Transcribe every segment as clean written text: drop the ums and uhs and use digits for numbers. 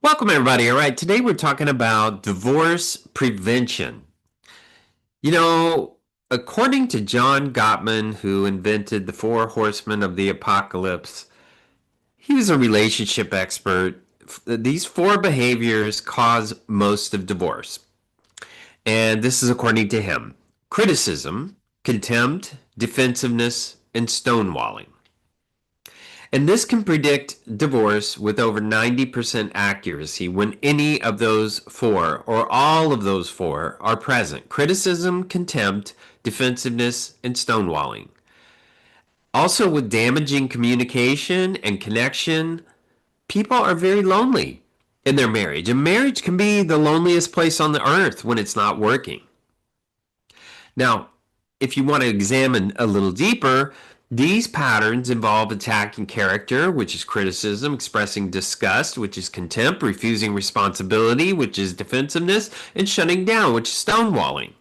Welcome, everybody. All right, today we're talking about divorce prevention. You know, according to John Gottman, who invented the four horsemen of the apocalypse, he was a relationship expert. These four behaviors cause most of divorce. And this is according to him: criticism, contempt, defensiveness, and stonewalling. And this can predict divorce with over 90% accuracy when any of those four or all of those four are present: criticism, contempt, defensiveness, and stonewalling. Also, with damaging communication and connection, people are very lonely in their marriage. And marriage can be the loneliest place on the earth when it's not working. Now, if you want to examine a little deeper, these patterns involve attacking character, which is criticism, expressing disgust, which is contempt, refusing responsibility, which is defensiveness, and shutting down, which is stonewalling.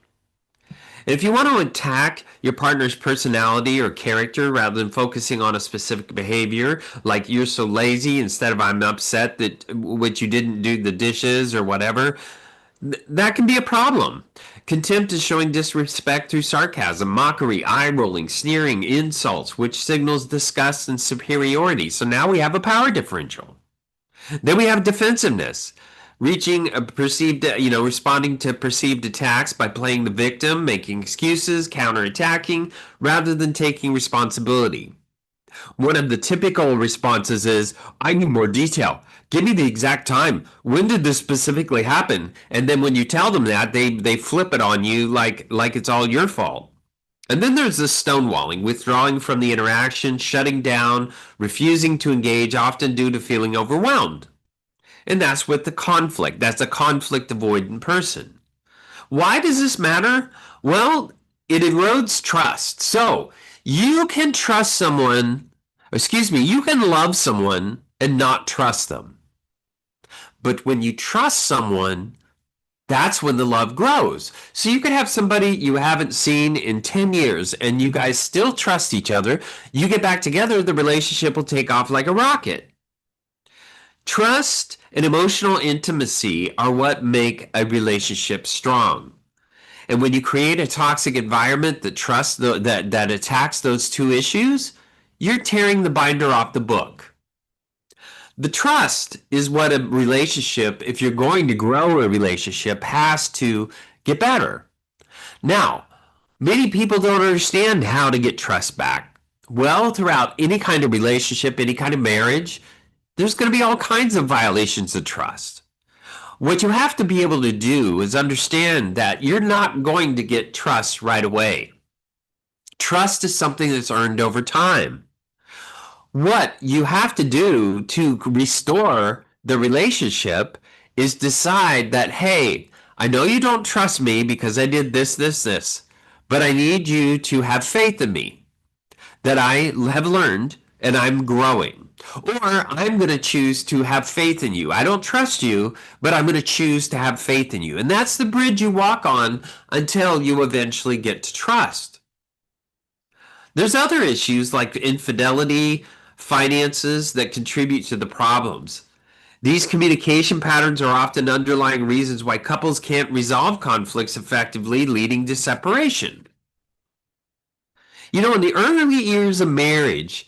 And if you want to attack your partner's personality or character rather than focusing on a specific behavior, like you're so lazy instead of I'm upset that which you didn't do the dishes or whatever, that can be a problem. Contempt is showing disrespect through sarcasm, mockery, eye rolling, sneering, insults, which signals disgust and superiority. So now we have a power differential. Then we have defensiveness, reaching a perceived, responding to perceived attacks by playing the victim, making excuses, counterattacking, rather than taking responsibility. One of the typical responses is, I need more detail. Give me the exact time. When did this specifically happen? And then when you tell them that, they flip it on you like it's all your fault. And then there's this stonewalling, withdrawing from the interaction, shutting down, refusing to engage, often due to feeling overwhelmed. And that's with the conflict. That's a conflict avoidant person. Why does this matter? Well, it erodes trust. So you can trust someone, you can love someone and not trust them. But when you trust someone, that's when the love grows. So you could have somebody you haven't seen in 10 years and you guys still trust each other. You get back together, the relationship will take off like a rocket. Trust and emotional intimacy are what make a relationship strong. And when you create a toxic environment that attacks those two issues, you're tearing the binder off the book. The trust is what a relationship, if you're going to grow a relationship, has to get better. Now, many people don't understand how to get trust back. Well, throughout any kind of relationship, any kind of marriage, there's going to be all kinds of violations of trust. What you have to be able to do is understand that you're not going to get trust right away. Trust is something that's earned over time. What you have to do to restore the relationship is decide that, hey, I know you don't trust me because I did this, but I need you to have faith in me, that I have learned and I'm growing. Or I'm going to choose to have faith in you. I don't trust you, but I'm going to choose to have faith in you. And that's the bridge you walk on until you eventually get to trust. There's other issues like infidelity, finances that contribute to the problems. These communication patterns are often underlying reasons why couples can't resolve conflicts effectively, leading to separation. You know, in the early years of marriage,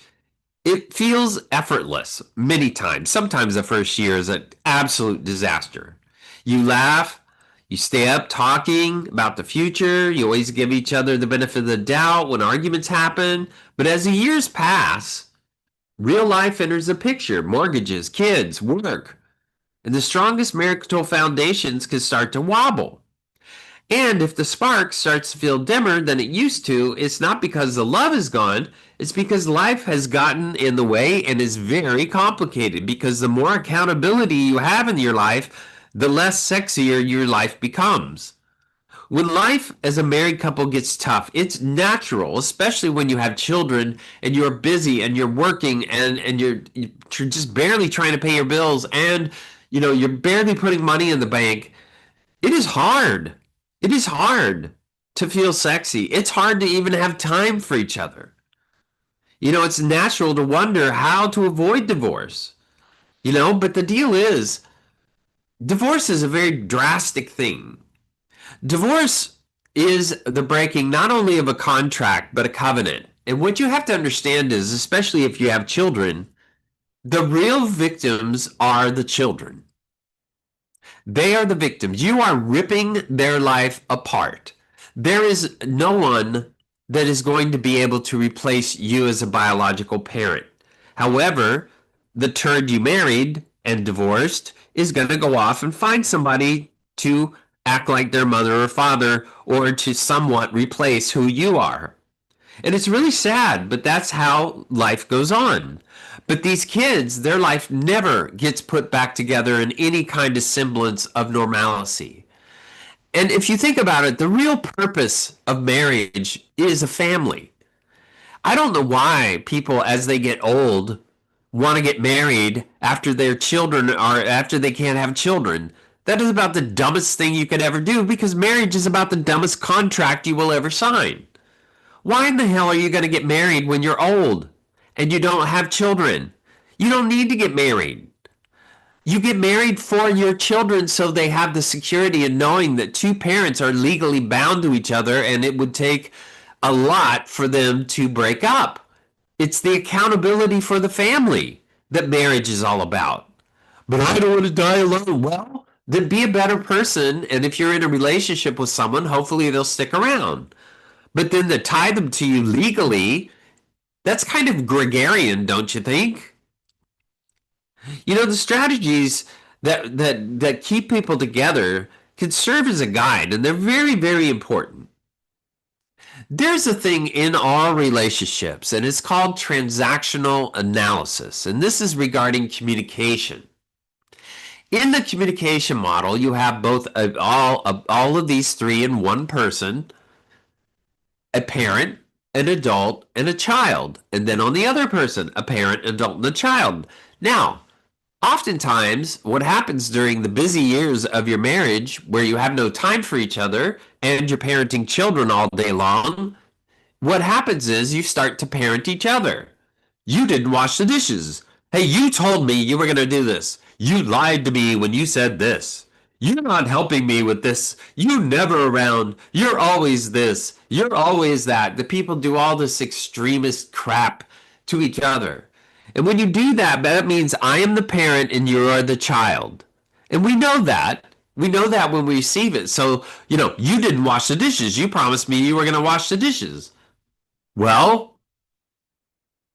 it feels effortless many times. Sometimes the first year is an absolute disaster. You laugh, you stay up talking about the future, you always give each other the benefit of the doubt when arguments happen. But as the years pass, real life enters the picture: mortgages, kids, work. And the strongest marital foundations can start to wobble. And if the spark starts to feel dimmer than it used to, it's not because the love is gone, it's because life has gotten in the way and is very complicated. Because the more accountability you have in your life, the less sexier your life becomes. When life as a married couple gets tough, it's natural, especially when you have children and you're busy and you're working and you're just barely trying to pay your bills and you're barely putting money in the bank. It is hard. It is hard to feel sexy. It's hard to even have time for each other. It's natural to wonder how to avoid divorce. But the deal is, Divorce is a very drastic thing. Divorce is the breaking not only of a contract, but a covenant. And what you have to understand is, especially if you have children, the real victims are the children. They are the victims. You are ripping their life apart. There is no one that is going to be able to replace you as a biological parent. However, the turd you married and divorced is going to go off and find somebody to act like their mother or father or to somewhat replace who you are. And it's really sad, but that's how life goes on. But these kids, their life never gets put back together in any kind of semblance of normalcy. And if you think about it, the real purpose of marriage is a family. I don't know why people, as they get old, want to get married after their children are, after they can't have children. That is about the dumbest thing you could ever do because marriage is about the dumbest contract you will ever sign. Why in the hell are you going to get married when you're old and you don't have children? You don't need to get married. You get married for your children so they have the security in knowing that two parents are legally bound to each other and it would take a lot for them to break up. It's the accountability for the family that marriage is all about. But I don't want to die alone. Well, then be a better person. And if you're in a relationship with someone, hopefully they'll stick around. But then to tie them to you legally, that's kind of gregarian, don't you think? You know, the strategies that keep people together can serve as a guide, and they're very, very important. There's a thing in our relationships, and it's called transactional analysis, and this is regarding communication. In the communication model, you have both all of these three in one person, a parent, an adult, and a child. And then on the other person, a parent, adult, and a child. Now, oftentimes, what happens during the busy years of your marriage, where you have no time for each other and you're parenting children all day long, what happens is you start to parent each other. You didn't wash the dishes. Hey, you told me you were going to do this. You lied to me when you said this. You're not helping me with this. You're never around. You're always this. You're always that. The people do all this extremist crap to each other. And when you do that, that means I am the parent and you are the child. And we know that. We know that when we receive it. So, you didn't wash the dishes. You promised me you were going to wash the dishes. Well,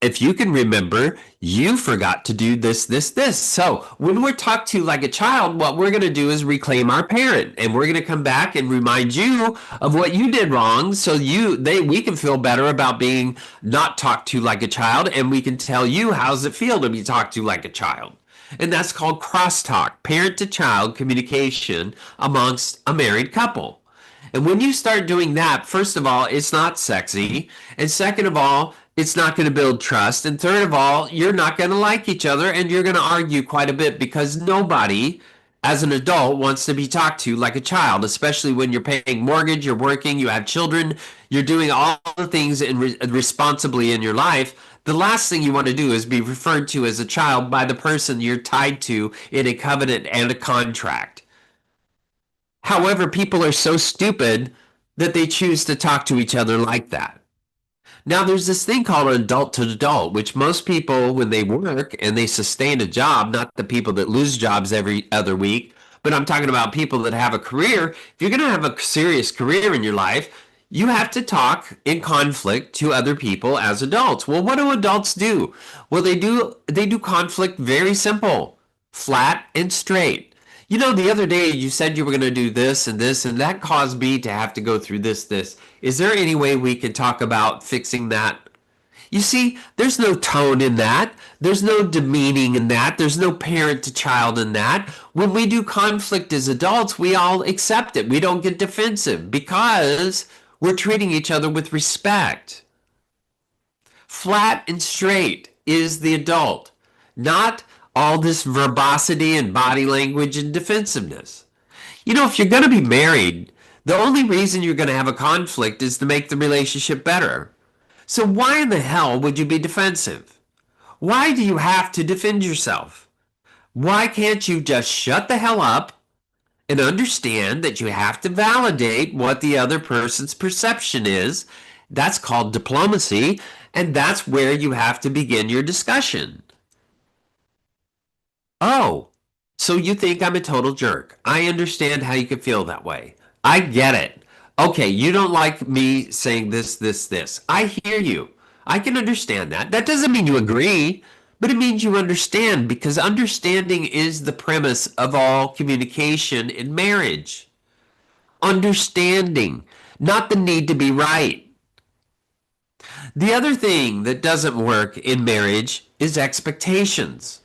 if you can remember, you forgot to do this, this, this. So when we're talked to like a child, what we're going to do is reclaim our parent, and we're going to come back and remind you of what you did wrong, so we can feel better about being not talked to like a child, and we can tell you how's it feel to be talked to like a child. And that's called crosstalk, parent to child communication amongst a married couple. And when you start doing that, first of all, it's not sexy. And second of all, it's not going to build trust. And third of all, you're not going to like each other and you're going to argue quite a bit because nobody, as an adult, wants to be talked to like a child, especially when you're paying mortgage, you're working, you have children, you're doing all the things responsibly in your life. The last thing you want to do is be referred to as a child by the person you're tied to in a covenant and a contract. However, people are so stupid that they choose to talk to each other like that. Now, there's this thing called adult to adult, which most people, when they work and they sustain a job, not the people that lose jobs every other week, but I'm talking about people that have a career. If you're going to have a serious career in your life, you have to talk in conflict to other people as adults. Well, what do adults do? Well, they do conflict very simple, flat and straight. The other day you said you were going to do this, and that caused me to have to go through this. Is there any way we could talk about fixing that? You see, there's no tone in that. There's no demeaning in that. There's no parent to child in that. When we do conflict as adults, we all accept it. We don't get defensive because we're treating each other with respect. Flat and straight is the adult, not all this verbosity and body language and defensiveness. If you're going to be married, the only reason you're going to have a conflict is to make the relationship better. So why in the hell would you be defensive? Why do you have to defend yourself? Why can't you just shut the hell up and understand that you have to validate what the other person's perception is? That's called diplomacy, and that's where you have to begin your discussion. Oh, so you think I'm a total jerk. I understand how you could feel that way. I get it. Okay, you don't like me saying this, this, this. I hear you. I can understand that. That doesn't mean you agree, but it means you understand because understanding is the premise of all communication in marriage. Understanding, not the need to be right. The other thing that doesn't work in marriage is expectations.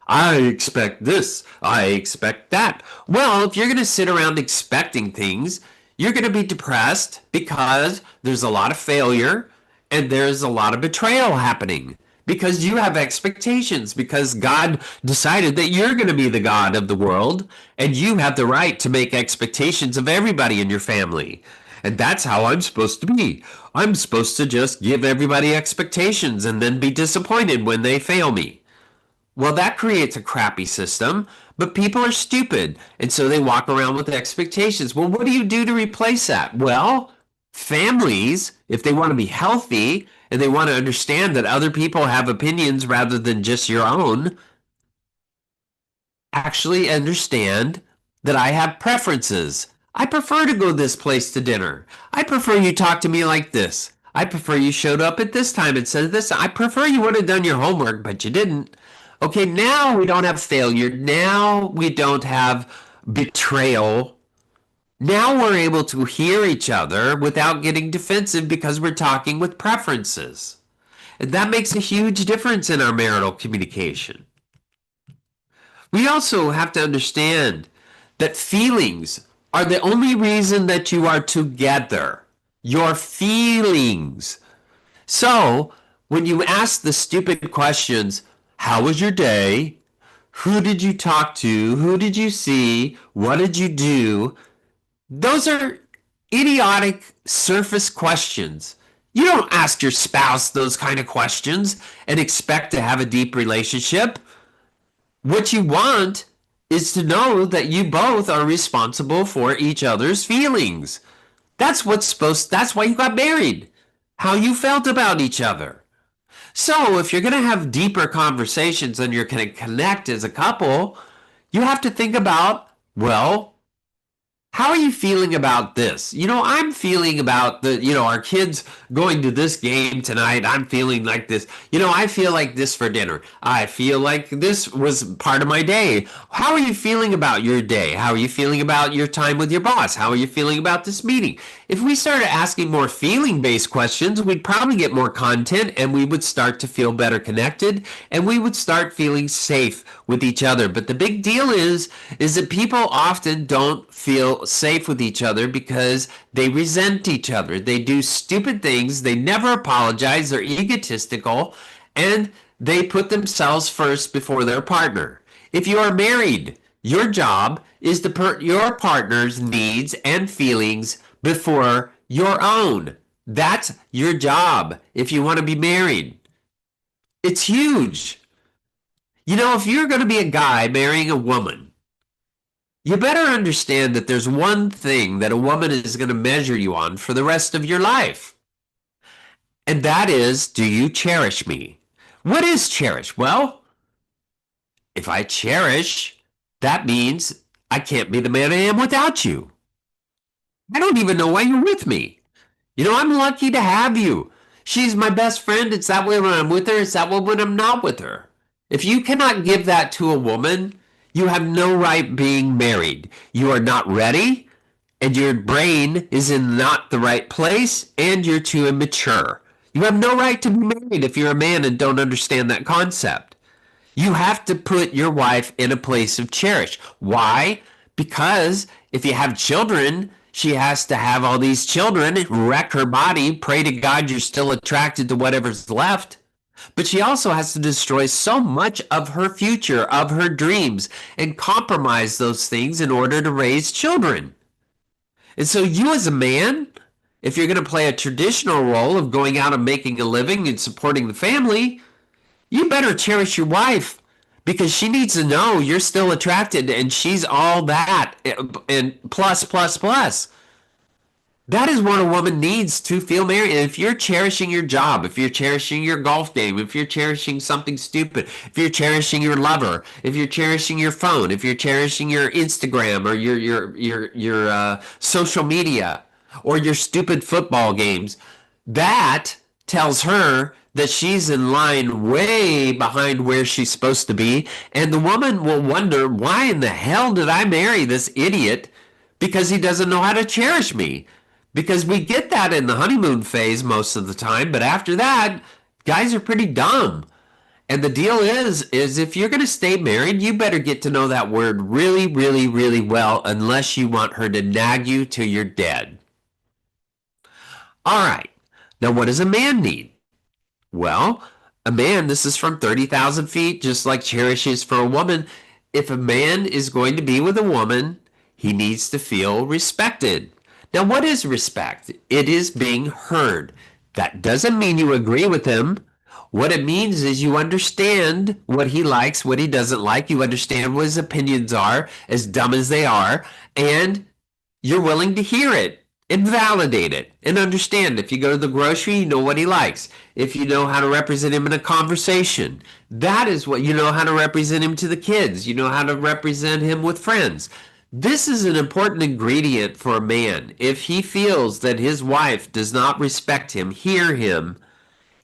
I expect this. I expect that. Well, if you're going to sit around expecting things, you're going to be depressed because there's a lot of failure and there's a lot of betrayal happening because you have expectations because God decided that you're going to be the God of the world and you have the right to make expectations of everybody in your family. And that's how I'm supposed to be. I'm supposed to just give everybody expectations and then be disappointed when they fail me. Well, that creates a crappy system, but people are stupid, and so they walk around with expectations. Well, what do you do to replace that? Well, families, if they want to be healthy and they want to understand that other people have opinions rather than just your own, actually understand that I have preferences. I prefer to go this place to dinner. I prefer you talk to me like this. I prefer you showed up at this time instead of this. I prefer you would have done your homework, but you didn't. Okay, now we don't have failure. Now we don't have betrayal. Now we're able to hear each other without getting defensive because we're talking with preferences. And that makes a huge difference in our marital communication. We also have to understand that feelings are the only reason that you are together. Your feelings. So, when you ask the stupid questions, how was your day? Who did you talk to? Who did you see? What did you do? Those are idiotic surface questions. You don't ask your spouse those kind of questions and expect to have a deep relationship. What you want is to know that you both are responsible for each other's feelings. That's why you got married. How you felt about each other. So if you're going to have deeper conversations and you're going to connect as a couple, you have to think about, well, how are you feeling about this? I'm feeling about our kids going to this game tonight. I'm feeling like this. I feel like this for dinner. I feel like this was part of my day. How are you feeling about your day? How are you feeling about your time with your boss? How are you feeling about this meeting? If we started asking more feeling-based questions, we'd probably get more content and we would start to feel better connected and we would start feeling safe with each other. But the big deal is that people often don't feel safe with each other because they resent each other. They do stupid things. They never apologize. They're egotistical and they put themselves first before their partner. If you are married, your job is to put your partner's needs and feelings before your own. That's your job if you want to be married. It's huge. If you're going to be a guy marrying a woman, you better understand that there's one thing that a woman is going to measure you on for the rest of your life. And that is, do you cherish me? What is cherish? Well, if I cherish, that means I can't be the man I am without you. I don't even know why you're with me. I'm lucky to have you. She's my best friend. It's that way when I'm with her. It's that way when I'm not with her. If you cannot give that to a woman, you have no right being married. You are not ready, and your brain is in not the right place, and you're too immature. You have no right to be married if you're a man and don't understand that concept. You have to put your wife in a place of cherish. Why? Because if you have children, she has to have all these children, wreck her body, pray to God you're still attracted to whatever's left. But she also has to destroy so much of her future, of her dreams, and compromise those things in order to raise children. And so you as a man, if you're going to play a traditional role of going out and making a living and supporting the family, you better cherish your wife because she needs to know you're still attracted and she's all that and plus, plus, plus. That is what a woman needs to feel married. And if you're cherishing your job, if you're cherishing your golf game, if you're cherishing something stupid, if you're cherishing your lover, if you're cherishing your phone, if you're cherishing your Instagram or your social media or your stupid football games, that tells her that she's in line way behind where she's supposed to be. And the woman will wonder, why in the hell did I marry this idiot? Because he doesn't know how to cherish me. Because we get that in the honeymoon phase most of the time, but after that, guys are pretty dumb. And the deal is if you're going to stay married, you better get to know that word really, really, really well, unless you want her to nag you till you're dead. All right. Now, what does a man need? Well, a man, this is from 30,000 feet, just like cherish is for a woman. If a man is going to be with a woman, he needs to feel respected. Now, what is respect? It is being heard. That doesn't mean you agree with him. What it means is you understand what he likes, what he doesn't like. You understand what his opinions are, as dumb as they are, and you're willing to hear it and validate it and understand. If you go to the grocery, you know what he likes. If you know how to represent him in a conversation, that is what you know how to represent him to the kids. You know how to represent him with friends. This is an important ingredient for a man. If he feels that his wife does not respect him, hear him,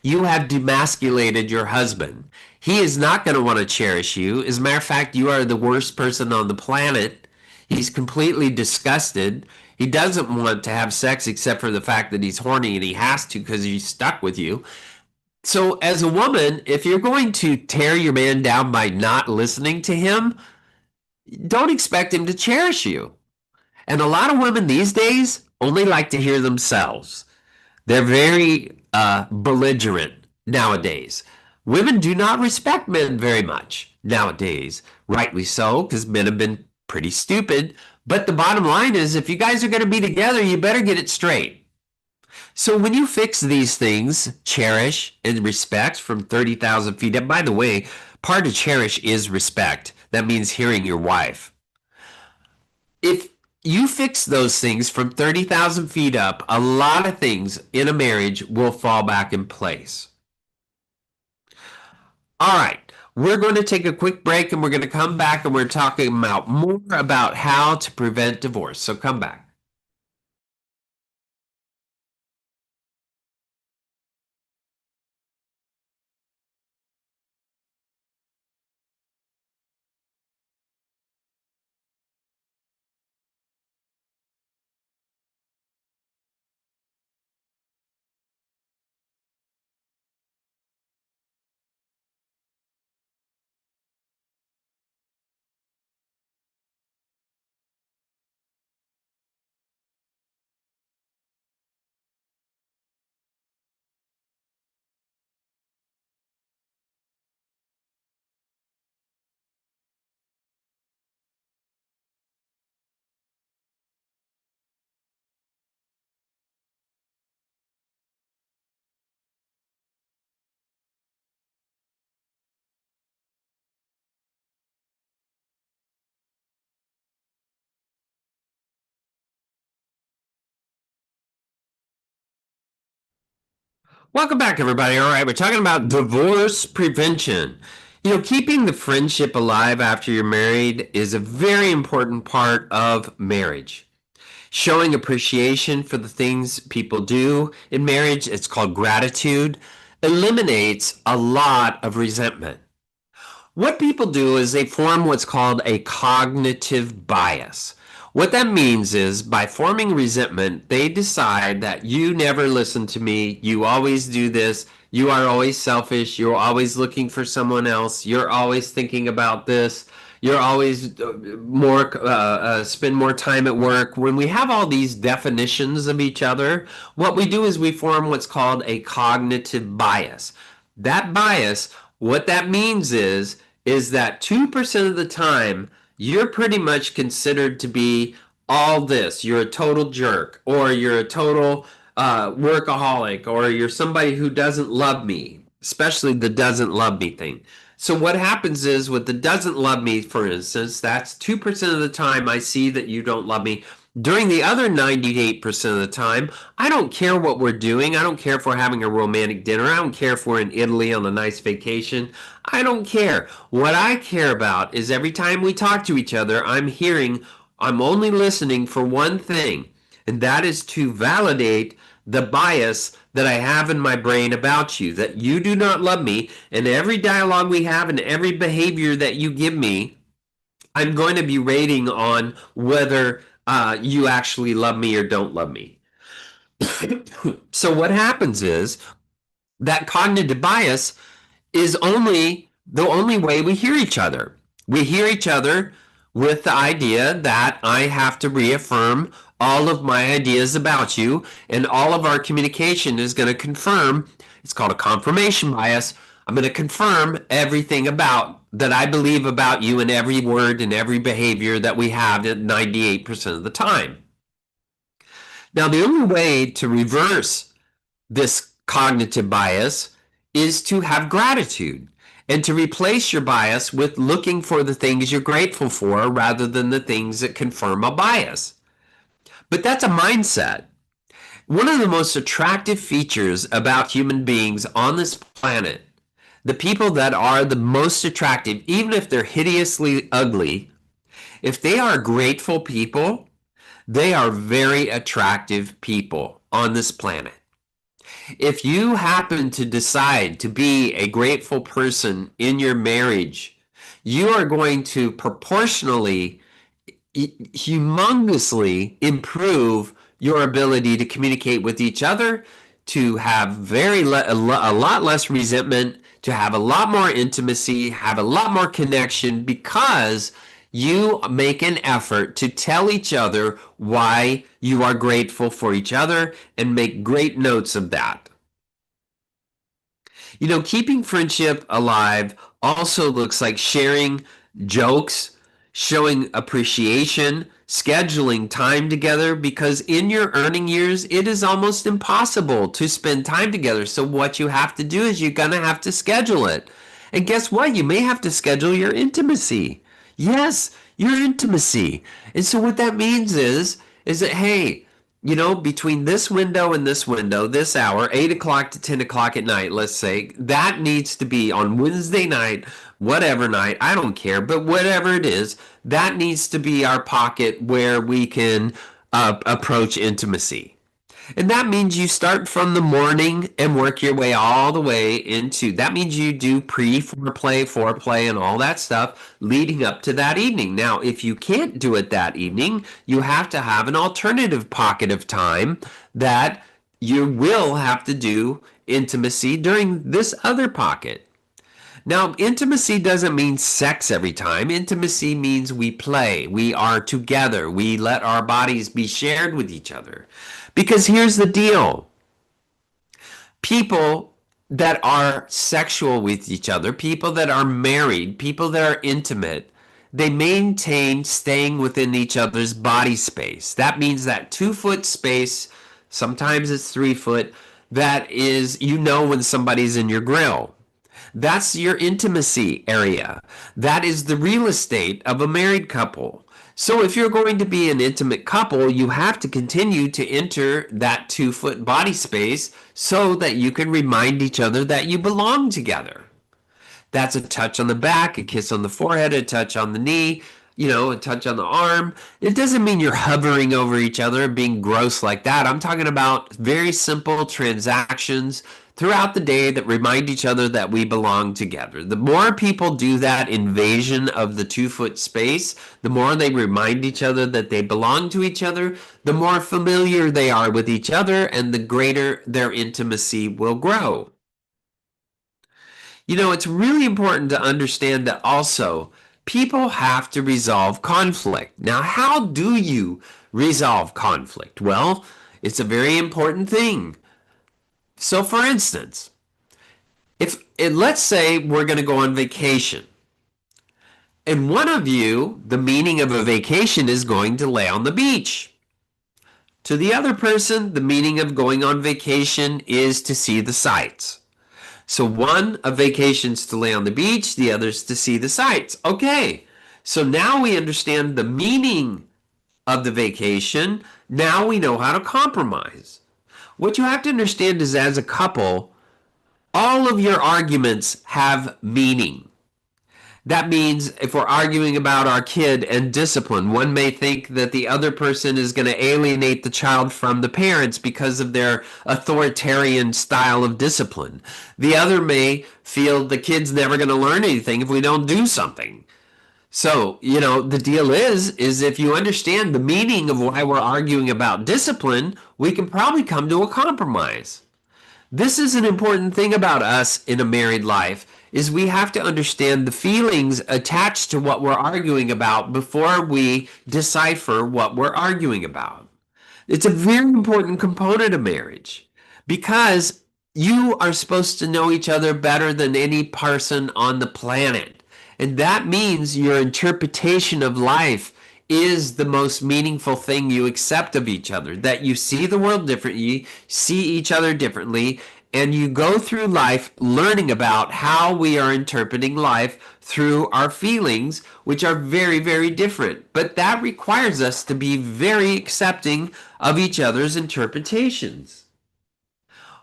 you have demasculated your husband. He is not going to want to cherish you. As a matter of fact, you are the worst person on the planet. He's completely disgusted. He doesn't want to have sex except for the fact that he's horny and he has to because he's stuck with you. So, as a woman, if you're going to tear your man down by not listening to him, don't expect him to cherish you. And a lot of women these days only like to hear themselves. They're very belligerent nowadays. Women do not respect men very much nowadays. Rightly so, because men have been pretty stupid. But the bottom line is, if you guys are going to be together, you better get it straight. So when you fix these things, cherish and respect from 30,000 feet up, by the way, part of cherish is respect. That means hearing your wife. If you fix those things from 30,000 feet up, a lot of things in a marriage will fall back in place. All right, we're going to take a quick break and we're going to come back and we're talking about more about how to prevent divorce. So come back. Welcome back, everybody. All right, we're talking about divorce prevention. Keeping the friendship alive after you're married is a very important part of marriage. Showing appreciation for the things people do in marriage, it's called gratitude, eliminates a lot of resentment. What people do is they form what's called a cognitive bias. What that means is by forming resentment, they decide that you never listen to me, you always do this, you are always selfish, you're always looking for someone else, you're always thinking about this, you're always more spend more time at work. When we have all these definitions of each other, what we do is we form what's called a cognitive bias. That bias, what that means is that 2% of the time you're pretty much considered to be all this. You're a total jerk, or you're a total workaholic, or you're somebody who doesn't love me, especially the doesn't love me thing. So what happens is with the doesn't love me, for instance, that's 2% of the time I see that you don't love me. During the other 98% of the time, I don't care what we're doing. I don't care if we're having a romantic dinner. I don't care if we're in Italy on a nice vacation. I don't care. What I care about is every time we talk to each other, I'm only listening for one thing, and that is to validate the bias that I have in my brain about you, that you do not love me, and every dialogue we have and every behavior that you give me, I'm going to be rating on whether you actually love me or don't love me. So what happens is that cognitive bias is only the only way we hear each other. We hear each other with the idea that I have to reaffirm all of my ideas about you, and all of our communication is going to confirm. It's called a confirmation bias. I'm going to confirm everything about that I believe about you in every word and every behavior that we have at 98% of the time. Now, the only way to reverse this cognitive bias is to have gratitude and to replace your bias with looking for the things you're grateful for rather than the things that confirm a bias. But that's a mindset. One of the most attractive features about human beings on this planet, the people that are the most attractive, even if they're hideously ugly, if they are grateful people, they are very attractive people on this planet. If you happen to decide to be a grateful person in your marriage, you are going to proportionally, humongously improve your ability to communicate with each other, to have a lot less resentment, to have a lot more intimacy, have a lot more connection, because you make an effort to tell each other why you are grateful for each other and make great notes of that. You know, keeping friendship alive also looks like sharing jokes, showing appreciation, scheduling time together, because in your earning years, it is almost impossible to spend time together. So what you have to do is you're going to have to schedule it. And guess what? You may have to schedule your intimacy. Yes, your intimacy. And so what that means is that, hey, you know, between this window and this window, this hour, 8 o'clock to 10 o'clock at night, let's say, that needs to be on Wednesday night, whatever night, I don't care, but whatever it is, that needs to be our pocket where we can approach intimacy. And that means you start from the morning and work your way all the way into, that means you do pre-foreplay, foreplay, and all that stuff leading up to that evening. Now, if you can't do it that evening, you have to have an alternative pocket of time that you will have to do intimacy during this other pocket. Now, intimacy doesn't mean sex every time. Intimacy means we play, we are together, we let our bodies be shared with each other. Because here's the deal. People that are sexual with each other, people that are married, people that are intimate, they maintain staying within each other's body space. That means that 2-foot space, sometimes it's 3 foot, that is, you know, when somebody's in your grill. That's your intimacy area. That is the real estate of a married couple. So if you're going to be an intimate couple, you have to continue to enter that 2-foot body space so that you can remind each other that you belong together. That's a touch on the back, a kiss on the forehead, a touch on the knee, you know, a touch on the arm. It doesn't mean you're hovering over each other and being gross like that. I'm talking about very simple transactions throughout the day that remind each other that we belong together. The more people do that invasion of the 2-foot space, the more they remind each other that they belong to each other, the more familiar they are with each other, and the greater their intimacy will grow. You know, it's really important to understand that also people have to resolve conflict. Now, how do you resolve conflict? Well, it's a very important thing. So, for instance, let's say we're going to go on vacation, and one of you, the meaning of a vacation is going to lay on the beach. To the other person, the meaning of going on vacation is to see the sights. So one, a vacation's to lay on the beach, the other's to see the sights. Okay. So now we understand the meaning of the vacation. Now we know how to compromise. What you have to understand is as a couple, all of your arguments have meaning. That means if we're arguing about our kid and discipline, one may think that the other person is going to alienate the child from the parents because of their authoritarian style of discipline. The other may feel the kid's never going to learn anything if we don't do something. So, the deal is if you understand the meaning of why we're arguing about discipline, we can probably come to a compromise. This is an important thing about us in a married life is we have to understand the feelings attached to what we're arguing about before we decipher what we're arguing about. It's a very important component of marriage because you are supposed to know each other better than any person on the planet. And that means your interpretation of life is the most meaningful thing you accept of each other, that you see the world differently, see each other differently, and you go through life learning about how we are interpreting life through our feelings, which are very, very different. But that requires us to be very accepting of each other's interpretations.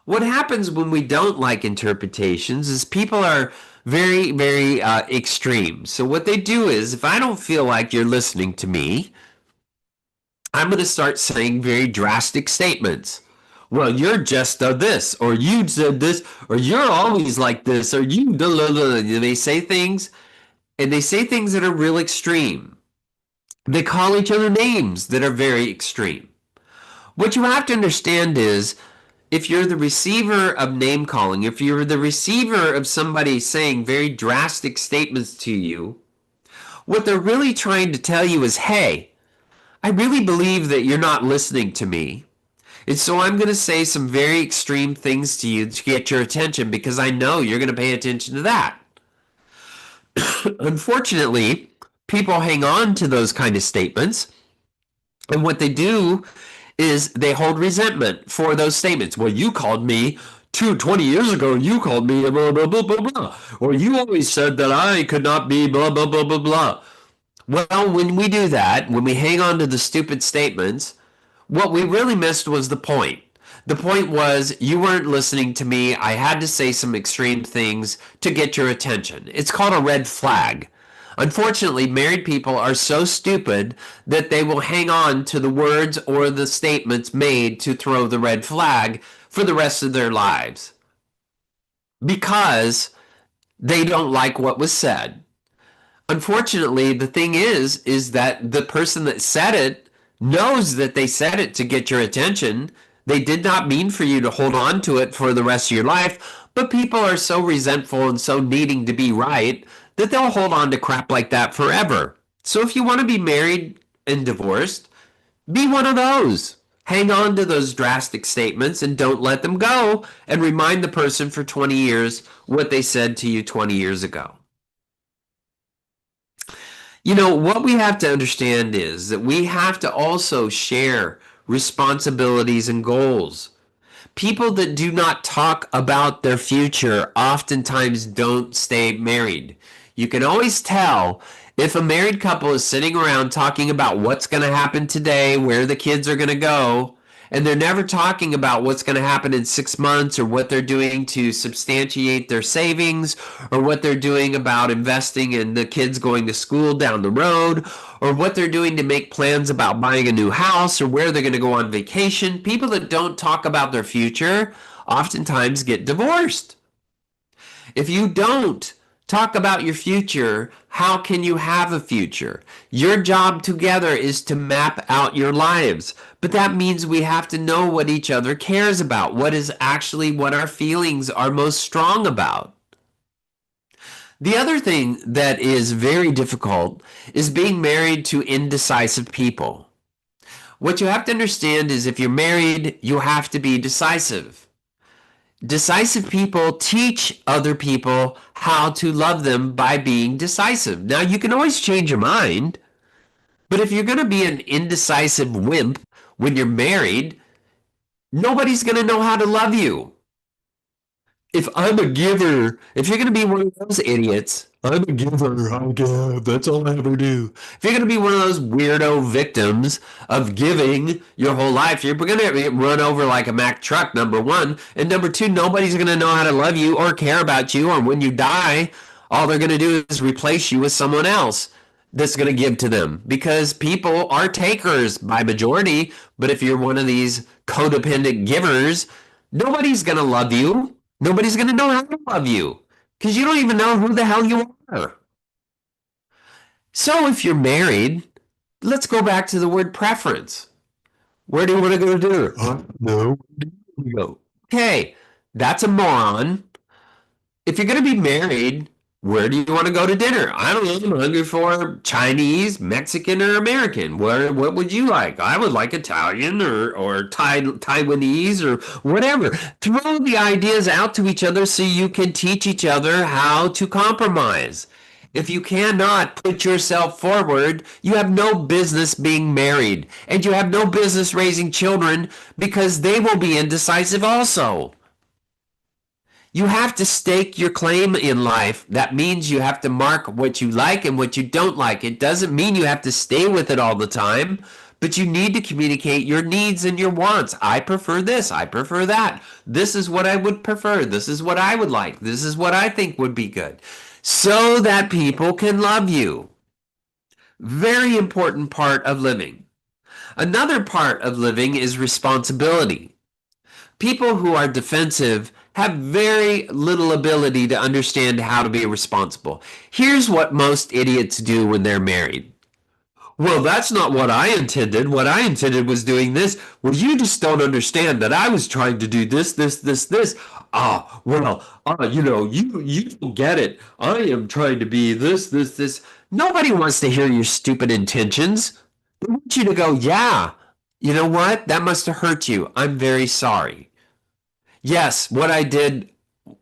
What happens when we don't like interpretations is people are very, very extreme. So what they do is, if I don't feel like you're listening to me, I'm going to start saying very drastic statements. Well, you're just this, or you said this, or you're always like this, or you blah, blah, blah. They say things, and they say things that are real extreme. They call each other names that are very extreme. What you have to understand is if you're the receiver of name calling, if you're the receiver of somebody saying very drastic statements to you, what they're really trying to tell you is, hey, I really believe that you're not listening to me. And so I'm going to say some very extreme things to you to get your attention because I know you're going to pay attention to that. Unfortunately, people hang on to those kind of statements. And what they do is they hold resentment for those statements. Well, you called me 20 years ago, you called me blah, blah, blah, blah, blah. Or you always said that I could not be blah, blah, blah, blah, blah. Well, when we do that, when we hang on to the stupid statements, what we really missed was the point. The point was you weren't listening to me. I had to say some extreme things to get your attention. It's called a red flag. Unfortunately, married people are so stupid that they will hang on to the words or the statements made to throw the red flag for the rest of their lives because they don't like what was said. Unfortunately, the thing is that the person that said it knows that they said it to get your attention. They did not mean for you to hold on to it for the rest of your life, but people are so resentful and so needing to be right that they'll hold on to crap like that forever. So if you want to be married and divorced, be one of those. Hang on to those drastic statements and don't let them go and remind the person for 20 years what they said to you 20 years ago. What we have to understand is that we have to also share responsibilities and goals. People that do not talk about their future oftentimes don't stay married. You can always tell if a married couple is sitting around talking about what's going to happen today, where the kids are going to go, and they're never talking about what's going to happen in 6 months or what they're doing to substantiate their savings or what they're doing about investing in the kids going to school down the road or what they're doing to make plans about buying a new house or where they're going to go on vacation. People that don't talk about their future oftentimes get divorced. If you don't talk about your future, how can you have a future? Your job together is to map out your lives. But that means we have to know what each other cares about, what our feelings are most strong about. The other thing that is very difficult is being married to indecisive people. What you have to understand is if you're married, you have to be decisive. Decisive people teach other people how to love them by being decisive. Now, you can always change your mind, but if you're going to be an indecisive wimp when you're married, nobody's going to know how to love you. if I'm a giver, if you're going to be one of those idiots, I'm a giver, I'll give, that's all I ever do. If you're going to be one of those weirdo victims of giving your whole life, you're going to get run over like a Mack truck, number one. And number two, nobody's going to know how to love you or care about you. Or when you die, all they're going to do is replace you with someone else that's going to give to them because people are takers by majority. But if you're one of these codependent givers, nobody's going to love you. Nobody's going to know how to love you because you don't even know who the hell you are. So if you're married, let's go back to the word preference. Where do you want to go to dinner? No. Where do you go? Okay, that's a moron. If you're going to be married, where do you want to go to dinner? I don't know. I'm hungry for Chinese, Mexican, or American. What would you like? I would like Italian or Taiwanese or whatever. Throw the ideas out to each other so you can teach each other how to compromise. If you cannot put yourself forward, you have no business being married, and you have no business raising children because they will be indecisive also. You have to stake your claim in life. That means you have to mark what you like and what you don't like. It doesn't mean you have to stay with it all the time, but you need to communicate your needs and your wants. I prefer this. I prefer that. This is what I would prefer. This is what I would like. This is what I think would be good. So that people can love you. Very important part of living. Another part of living is responsibility. People who are defensive have very little ability to understand how to be responsible. Here's what most idiots do when they're married. Well, that's not what I intended. What I intended was doing this. Well, you just don't understand that I was trying to do this, this, this, this. You don't get it. I am trying to be this, this, this. Nobody wants to hear your stupid intentions. They want you to go, yeah, you know what? That must have hurt you. I'm very sorry. Yes, what I did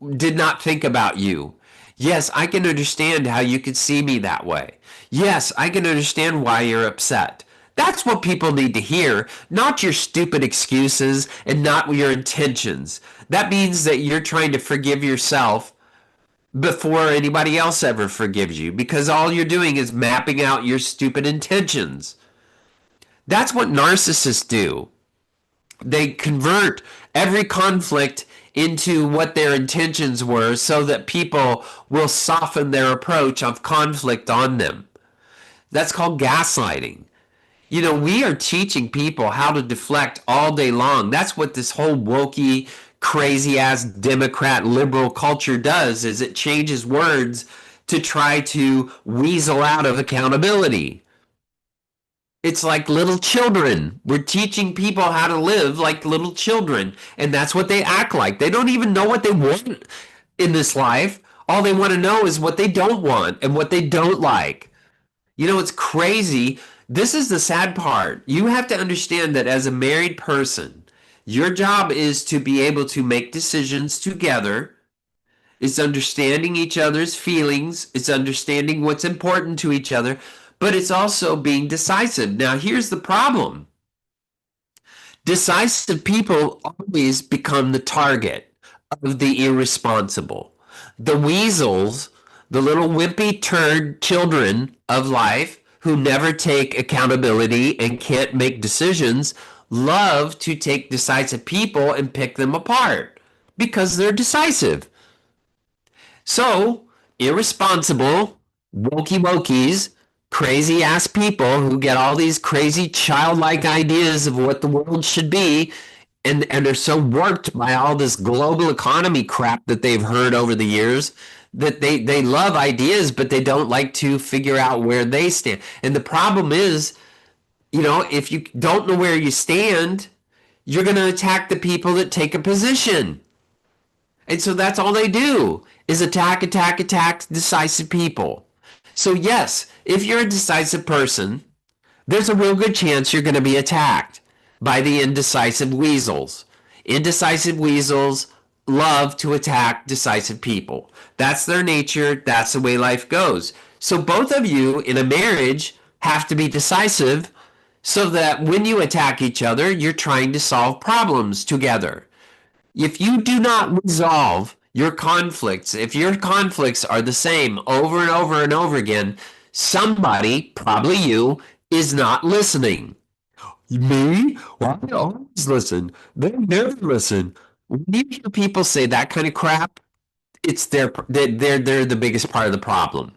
not think about you. Yes, I can understand how you could see me that way. Yes, I can understand why you're upset. That's what people need to hear, not your stupid excuses and not your intentions. That means that you're trying to forgive yourself before anybody else ever forgives you because all you're doing is mapping out your stupid intentions. That's what narcissists do. They convert every conflict into what their intentions were so that people will soften their approach of conflict on them. That's called gaslighting. You know, we are teaching people how to deflect all day long. That's what this whole wokey, crazy ass Democrat liberal culture does is it changes words to try to weasel out of accountability. It's like little children. We're teaching people how to live like little children, and that's what they act like. They don't even know what they want in this life. All they want to know is what they don't want and what they don't like. You know, it's crazy. This is the sad part. You have to understand that as a married person, your job is to be able to make decisions together. It's understanding each other's feelings. It's understanding what's important to each other, but it's also being decisive. Now, here's the problem. Decisive people always become the target of the irresponsible. The weasels, the little wimpy turd children of life who never take accountability and can't make decisions, love to take decisive people and pick them apart because they're decisive. So, irresponsible, wokey wokies, crazy ass people who get all these crazy childlike ideas of what the world should be and are so warped by all this global economy crap that they've heard over the years that they love ideas but they don't like to figure out where they stand. And the problem is, you know, if you don't know where you stand, you're going to attack the people that take a position. And so that's all they do is attack, attack, attack decisive people. So yes, if you're a decisive person, there's a real good chance you're going to be attacked by the indecisive weasels. Indecisive weasels love to attack decisive people. That's their nature. That's the way life goes. So both of you in a marriage have to be decisive so that when you attack each other, you're trying to solve problems together. If you do not resolve Your conflicts, if your conflicts are the same over and over and over again, somebody, probably you, is not listening. Me? Well, I always listen. They never listen. When you hear people say that kind of crap, it's they're the biggest part of the problem.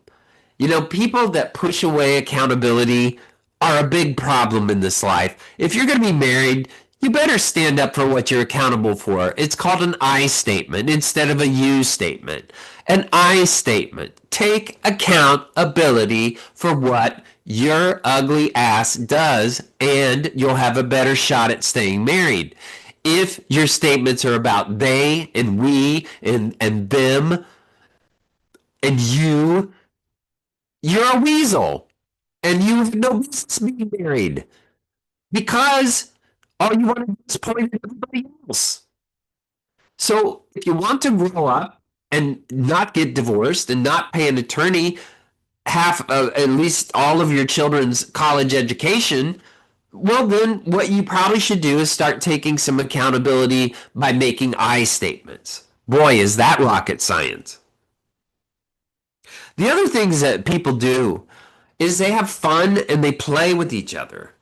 You know, people that push away accountability are a big problem in this life. If you're going to be married, you better stand up for what you're accountable for. It's called an I statement instead of a you statement. An I statement. Take accountability for what your ugly ass does, and you'll have a better shot at staying married. If your statements are about they and we and them and you're a weasel and you have no business being married because all you want to do is point at everybody else. So if you want to grow up and not get divorced and not pay an attorney half at least all of your children's college education, well, then what you probably should do is start taking some accountability by making I statements. Boy, is that rocket science. The other things that people do is they have fun and they play with each other.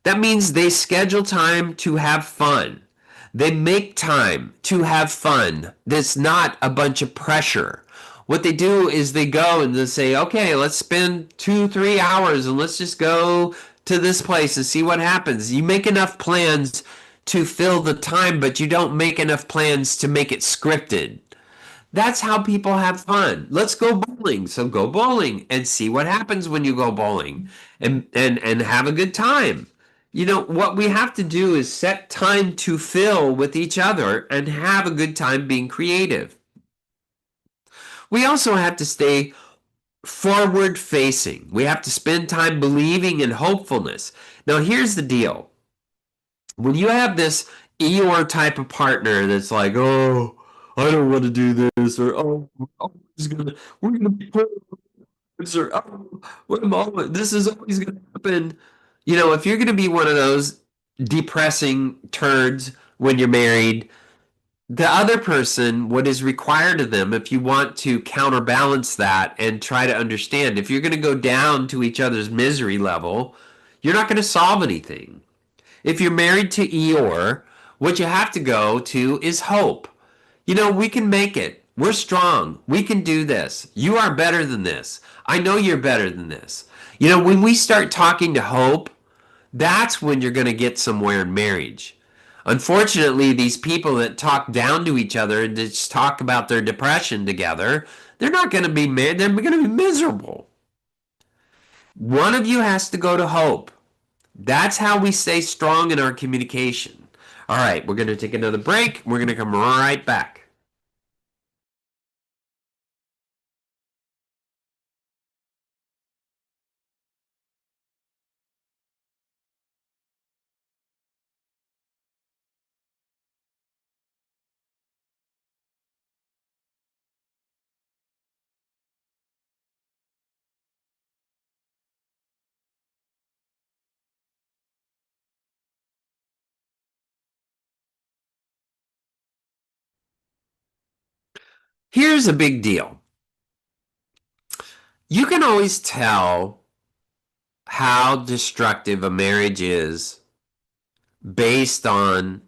That means they schedule time to have fun. They make time to have fun. That's not a bunch of pressure. What they do is they go and they say, okay, let's spend 2, 3 hours and let's just go to this place and see what happens. You make enough plans to fill the time, but you don't make enough plans to make it scripted. That's how people have fun. Let's go bowling. So go bowling and see what happens when you go bowling and have a good time. You know, what we have to do is set time to fill with each other and have a good time being creative. We also have to stay forward facing. We have to spend time believing in hopefulness. Now, here's the deal. When you have this Eeyore type of partner that's like, oh, I don't want to do this, or we're gonna be friends, or this is always gonna happen. You know, if you're gonna be one of those depressing turds when you're married, the other person, what is required of them, if you want to counterbalance that and try to understand, if you're gonna go down to each other's misery level, you're not gonna solve anything. If you're married to Eeyore, what you have to go to is hope. You know, we can make it. We're strong. We can do this. You are better than this. I know you're better than this. You know, when we start talking to hope, that's when you're going to get somewhere in marriage. Unfortunately, these people that talk down to each other and just talk about their depression together, they're not going to be married. They're going to be miserable. One of you has to go to hope. That's how we stay strong in our communication. All right, we're going to take another break. We're going to come right back. Here's a big deal. You can always tell how destructive a marriage is based on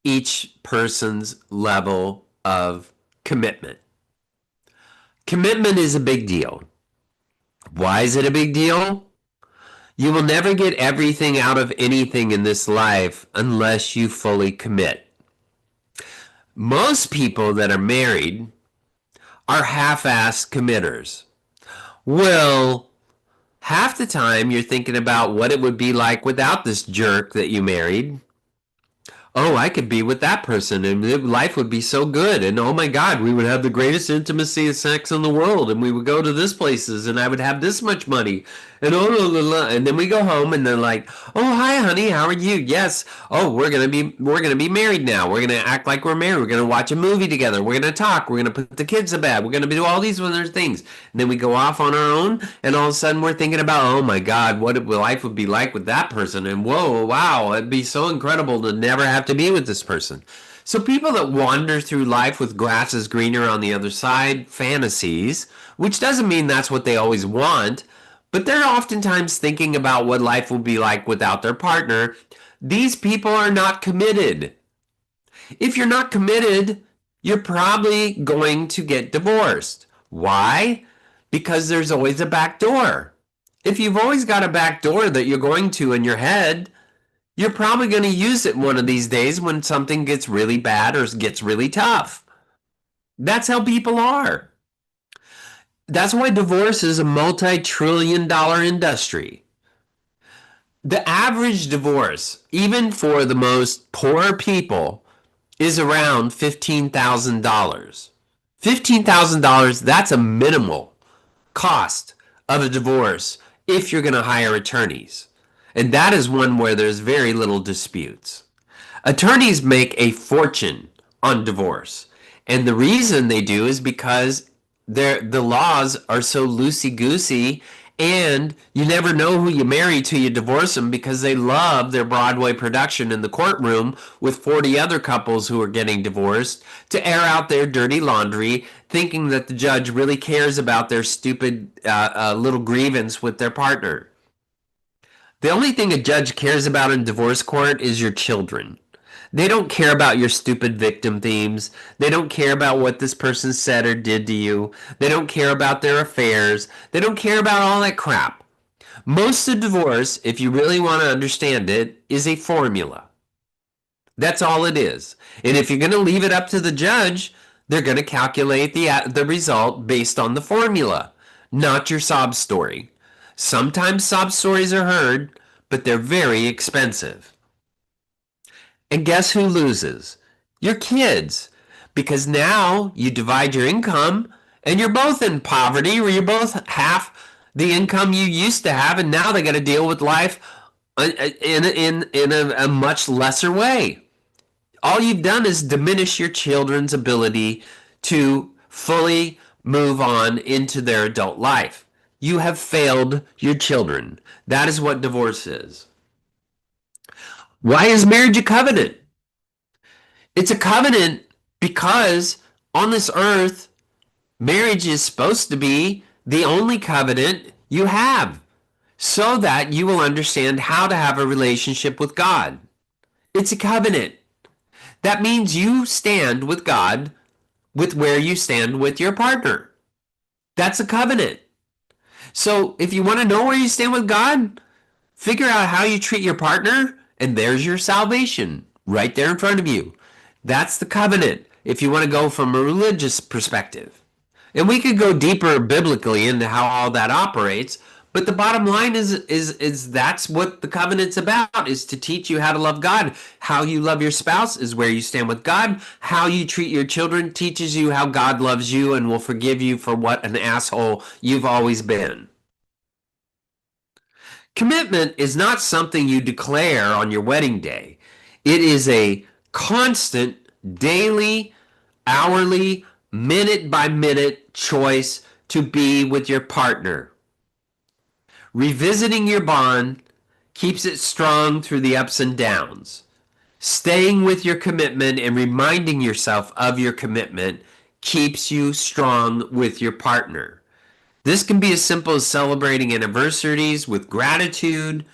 each person's level of commitment. Commitment is a big deal. Why is it a big deal? You will never get everything out of anything in this life unless you fully commit. Most people that are married are half-assed committers. Well, half the time you're thinking about what it would be like without this jerk that you married. Oh, I could be with that person and life would be so good. And oh my God, we would have the greatest intimacy and sex in the world. And we would go to this places and I would have this much money. And oh, la, la, la. And then we go home and they're like, oh, hi, honey. How are you? Yes. Oh, we're going to be married now. We're going to act like we're married. We're going to watch a movie together. We're going to talk. We're going to put the kids to bed. We're going to do all these other things. And then we go off on our own. And all of a sudden we're thinking about, oh my God, what life would be like with that person. And whoa, wow, it'd be so incredible to never have to be with this person. So people that wander through life with grass is greener on the other side, fantasies, which doesn't mean that's what they always want, but they're oftentimes thinking about what life will be like without their partner. These people are not committed. If you're not committed, you're probably going to get divorced. Why? Because there's always a back door. If you've always got a back door that you're going to in your head, you're probably going to use it one of these days when something gets really bad or gets really tough. That's how people are. That's why divorce is a multi-trillion-dollar industry. The average divorce, even for the most poor people, is around $15,000. $15,000, that's a minimal cost of a divorce if you're going to hire attorneys. And that is one where there's very little disputes. Attorneys make a fortune on divorce. And the reason they do is because the laws are so loosey-goosey, and you never know who you marry till you divorce them, because they love their Broadway production in the courtroom with 40 other couples who are getting divorced to air out their dirty laundry, thinking that the judge really cares about their stupid little grievance with their partner. The only thing a judge cares about in divorce court is your children. They don't care about your stupid victim themes. They don't care about what this person said or did to you. They don't care about their affairs. They don't care about all that crap. Most of divorce, if you really want to understand it, is a formula. That's all it is. And if you're going to leave it up to the judge, they're going to calculate the result based on the formula, not your sob story. Sometimes sob stories are heard, but they're very expensive. And guess who loses? Your kids. Because now you divide your income and you're both in poverty, or you're both half the income you used to have, and now they got to deal with life in a much lesser way. All you've done is diminish your children's ability to fully move on into their adult life. You have failed your children. That is what divorce is. Why is marriage a covenant? It's a covenant because on this earth, marriage is supposed to be the only covenant you have, so that you will understand how to have a relationship with God. It's a covenant. That means you stand with God with where you stand with your partner. That's a covenant. So if you want to know where you stand with God, figure out how you treat your partner, and there's your salvation right there in front of you. That's the covenant if you want to go from a religious perspective. And we could go deeper biblically into how all that operates, but the bottom line is that's what the covenant's about, is to teach you how to love God. How you love your spouse is where you stand with God. How you treat your children teaches you how God loves you and will forgive you for what an asshole you've always been. Commitment is not something you declare on your wedding day. It is a constant, daily, hourly, minute by minute choice to be with your partner. Revisiting your bond keeps it strong through the ups and downs. Staying with your commitment and reminding yourself of your commitment keeps you strong with your partner. This can be as simple as celebrating anniversaries with gratitude,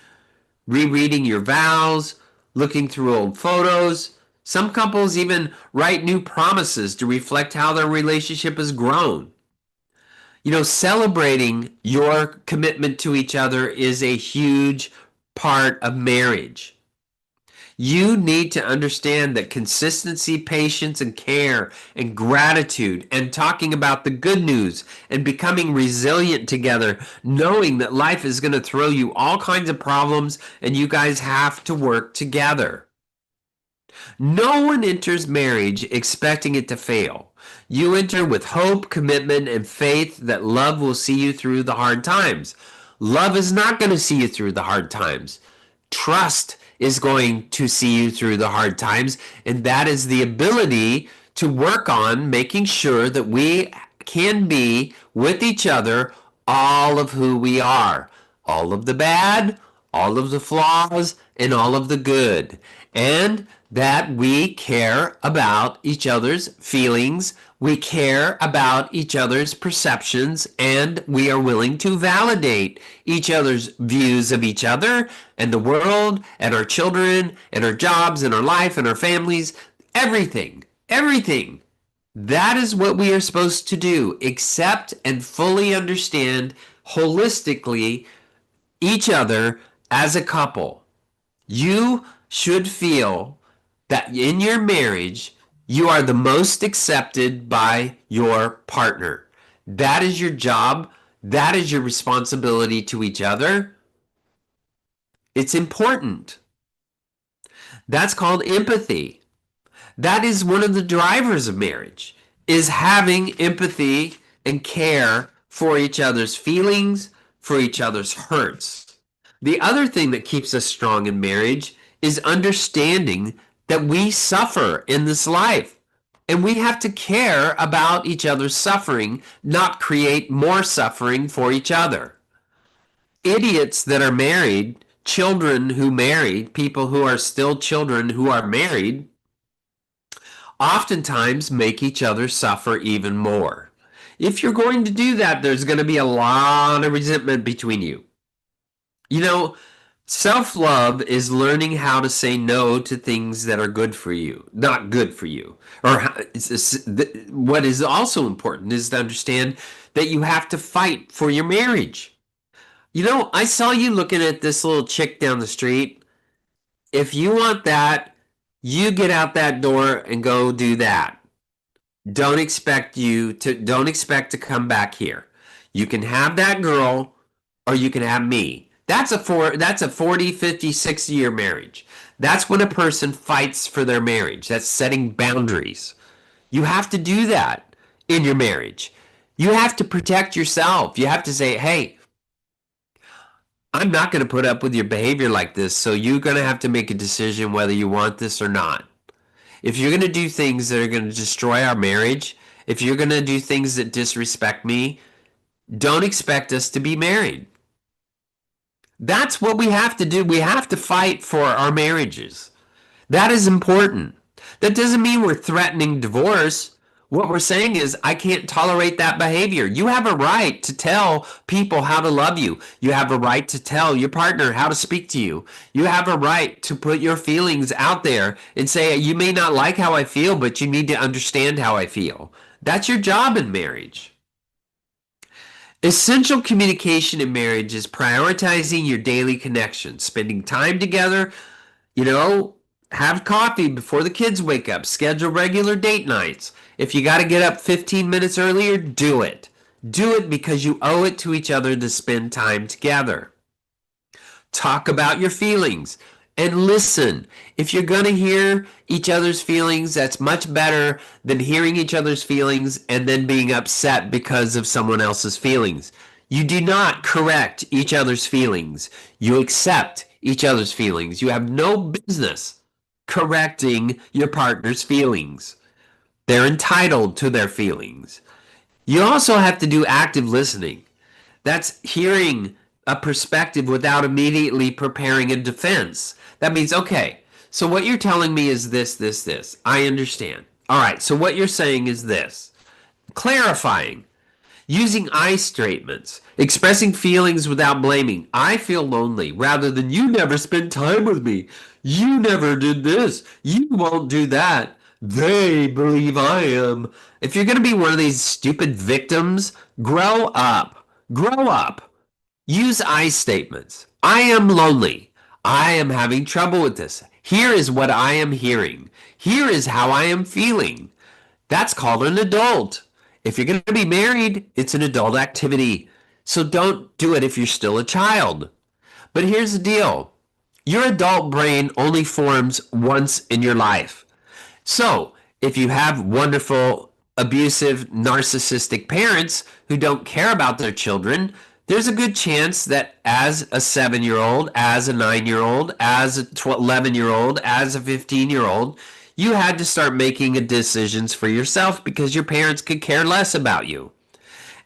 rereading your vows, looking through old photos. Some couples even write new promises to reflect how their relationship has grown. You know, celebrating your commitment to each other is a huge part of marriage. You need to understand that consistency, patience, and care, and gratitude, and talking about the good news, and becoming resilient together, knowing that life is going to throw you all kinds of problems, and you guys have to work together. No one enters marriage expecting it to fail. You enter with hope, commitment, and faith that love will see you through the hard times. Love is not going to see you through the hard times. Trust is going to see you through the hard times, and that is the ability to work on making sure that we can be with each other all of who we are, all of the bad, all of the flaws, and all of the good. And that we care about each other's feelings, we care about each other's perceptions, and we are willing to validate each other's views of each other and the world and our children and our jobs and our life and our families, everything, everything. That is what we are supposed to do. Accept and fully understand holistically each other as a couple. You should feel that in your marriage, you are the most accepted by your partner. That is your job. That is your responsibility to each other. It's important. That's called empathy. That is one of the drivers of marriage, is having empathy and care for each other's feelings, for each other's hurts. The other thing that keeps us strong in marriage is understanding that we suffer in this life and we have to care about each other's suffering, not create more suffering for each other. Idiots that are married, children who marry, people who are still children who are married, oftentimes make each other suffer even more. If you're going to do that, there's going to be a lot of resentment between you. You know, self-love is learning how to say no to things that are good for you, not good for you. Or what is also important is to understand that you have to fight for your marriage. You know, I saw you looking at this little chick down the street. If you want that, you get out that door and go do that. Don't expect to come back here. You can have that girl or you can have me. That's a 40, 50, 60-year marriage. That's when a person fights for their marriage. That's setting boundaries. You have to do that in your marriage. You have to protect yourself. You have to say, "Hey, I'm not going to put up with your behavior like this, so you're going to have to make a decision whether you want this or not." If you're going to do things that are going to destroy our marriage, if you're going to do things that disrespect me, don't expect us to be married. That's what we have to do. We have to fight for our marriages. That is important. That doesn't mean we're threatening divorce. What we're saying is, I can't tolerate that behavior. You have a right to tell people how to love you. You have a right to tell your partner how to speak to you. You have a right to put your feelings out there and say, you may not like how I feel, but you need to understand how I feel. That's your job in marriage. Essential communication in marriage is prioritizing your daily connections, spending time together, you know, have coffee before the kids wake up. Schedule regular date nights. If you got to get up 15 minutes earlier, do it. Do it because you owe it to each other to spend time together. Talk about your feelings and listen. If you're going to hear each other's feelings, that's much better than hearing each other's feelings and then being upset because of someone else's feelings. You do not correct each other's feelings. You accept each other's feelings. You have no business correcting your partner's feelings. They're entitled to their feelings. You also have to do active listening. That's hearing a perspective without immediately preparing a defense. That means, okay, so what you're telling me is this. I understand. All right, so what you're saying is this. Clarifying. Using I statements, expressing feelings without blaming. I feel lonely, rather than you never spend time with me. You never did this. You won't do that. They believe I am. If you're going to be one of these stupid victims, grow up. Grow up. Use I statements. I am lonely. I am having trouble with this. Here is what I am hearing. Here is how I am feeling. That's called an adult. If you're going to be married, it's an adult activity. So don't do it if you're still a child. But here's the deal. Your adult brain only forms once in your life. So if you have wonderful, abusive, narcissistic parents who don't care about their children, there's a good chance that as a 7-year-old, as a 9-year-old, as a 11-year-old, as a 15-year-old, you had to start making decisions for yourself because your parents could care less about you.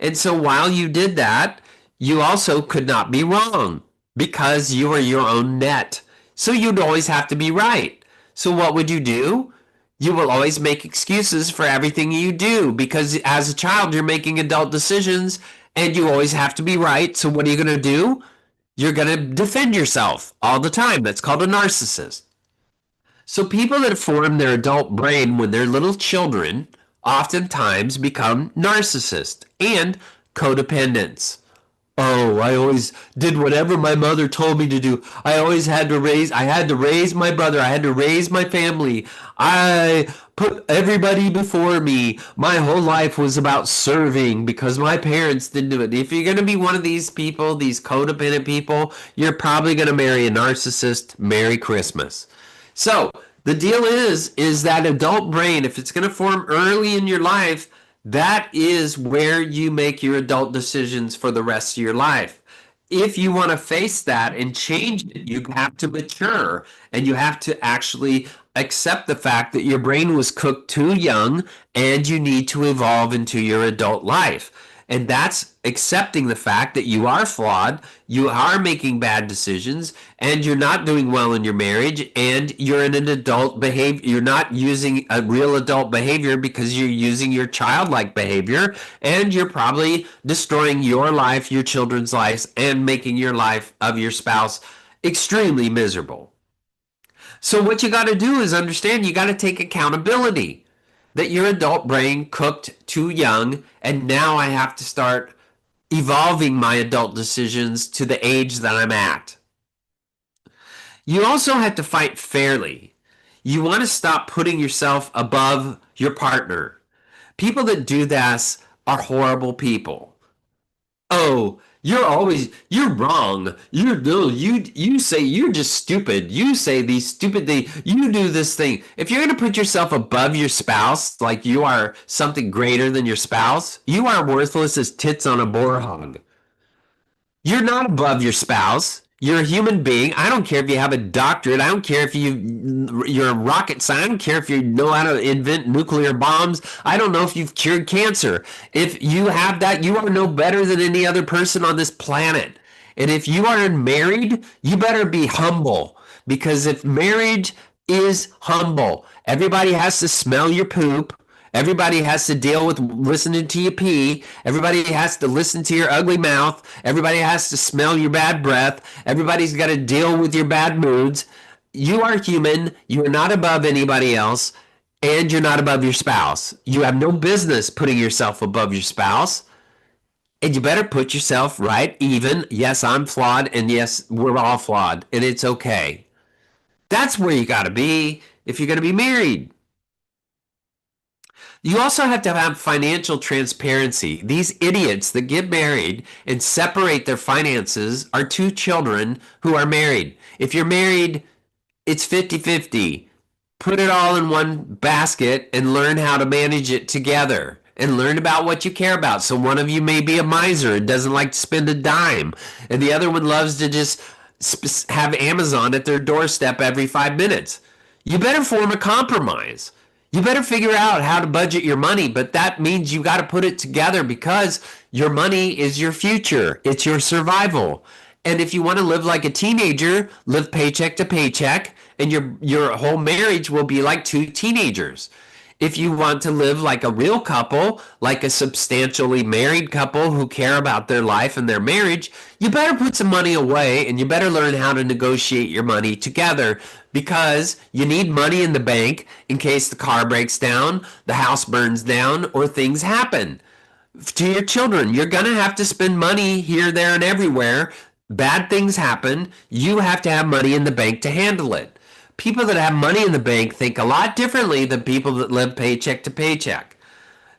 And so while you did that, you also could not be wrong because you are your own net. So you'd always have to be right. So what would you do? You will always make excuses for everything you do because as a child, you're making adult decisions and you always have to be right. So what are you going to do? You're going to defend yourself all the time. That's called a narcissist. So people that form their adult brain when they're little children oftentimes become narcissists and codependents. Oh, I always did whatever my mother told me to do. I had to raise my brother. I had to raise my family. I put everybody before me. My whole life was about serving because my parents didn't do it. If you're going to be one of these people, these codependent people, you're probably going to marry a narcissist. Merry Christmas. So the deal is that adult brain, if it's going to form early in your life, that is where you make your adult decisions for the rest of your life. If you want to face that and change it, you have to mature and you have to actually accept the fact that your brain was cooked too young and you need to evolve into your adult life. And that's accepting the fact that you are flawed, you are making bad decisions, and you're not doing well in your marriage, and you're in an adult behavior. You're not using a real adult behavior because you're using your childlike behavior, and you're probably destroying your life, your children's lives, and making your life of your spouse extremely miserable. So what you got to do is understand you got to take accountability that your adult brain cooked too young, and now I have to start evolving my adult decisions to the age that I'm at. You also have to fight fairly. You want to stop putting yourself above your partner. People that do this are horrible people. Oh, you're wrong. You're no, you say you're just stupid. You say these stupid things. You do this thing. If you're going to put yourself above your spouse, like you are something greater than your spouse, you are worthless as tits on a boar hog. You're not above your spouse. You're a human being. I don't care if you have a doctorate. I don't care if you're a rocket scientist. I don't care if you know how to invent nuclear bombs. I don't know if you've cured cancer. If you have that, you are no better than any other person on this planet. And if you are married, you better be humble because if marriage is humble, everybody has to smell your poop. Everybody has to deal with listening to you pee. Everybody has to listen to your ugly mouth. Everybody has to smell your bad breath. Everybody's got to deal with your bad moods. You are human. You are not above anybody else, and you're not above your spouse. You have no business putting yourself above your spouse, and you better put yourself right even. Yes, I'm flawed, and yes, we're all flawed, and it's okay. That's where you got to be if you're going to be married. You also have to have financial transparency. These idiots that get married and separate their finances are two children who are married. If you're married, it's 50-50. Put it all in one basket and learn how to manage it together and learn about what you care about. So one of you may be a miser and doesn't like to spend a dime, and the other one loves to just have Amazon at their doorstep every 5 minutes. You better form a compromise. You better figure out how to budget your money, but that means you got to put it together because your money is your future. It's your survival. And if you want to live like a teenager, live paycheck to paycheck, and your whole marriage will be like two teenagers. If you want to live like a real couple, like a substantially married couple who care about their life and their marriage, you better put some money away and you better learn how to negotiate your money together because you need money in the bank in case the car breaks down, the house burns down, or things happen. To your children, you're going to have to spend money here, there, and everywhere. Bad things happen. You have to have money in the bank to handle it. People that have money in the bank think a lot differently than people that live paycheck to paycheck.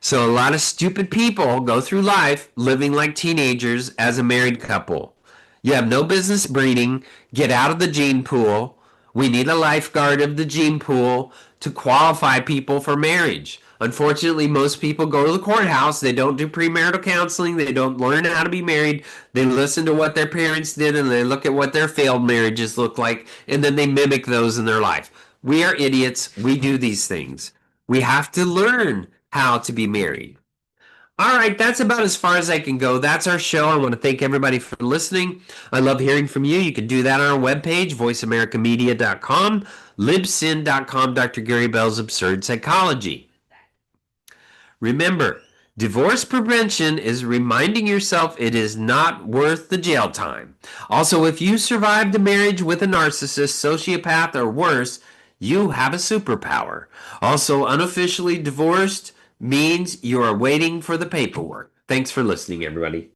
So a lot of stupid people go through life living like teenagers as a married couple. You have no business breeding. Get out of the gene pool. We need a lifeguard of the gene pool to qualify people for marriage. Unfortunately, most people go to the courthouse. They don't do premarital counseling. They don't learn how to be married. They listen to what their parents did and they look at what their failed marriages look like and then they mimic those in their life. We are idiots. We do these things. We have to learn how to be married. All right, that's about as far as I can go. That's our show. I want to thank everybody for listening. I love hearing from you. You can do that on our webpage, voiceamericamedia.com, libsyn.com, Dr. Gary Bell's Absurd Psychology. Remember, divorce prevention is reminding yourself it is not worth the jail time. Also, if you survived a marriage with a narcissist, sociopath, or worse, you have a superpower. Also, unofficially divorced means you are waiting for the paperwork. Thanks for listening, everybody.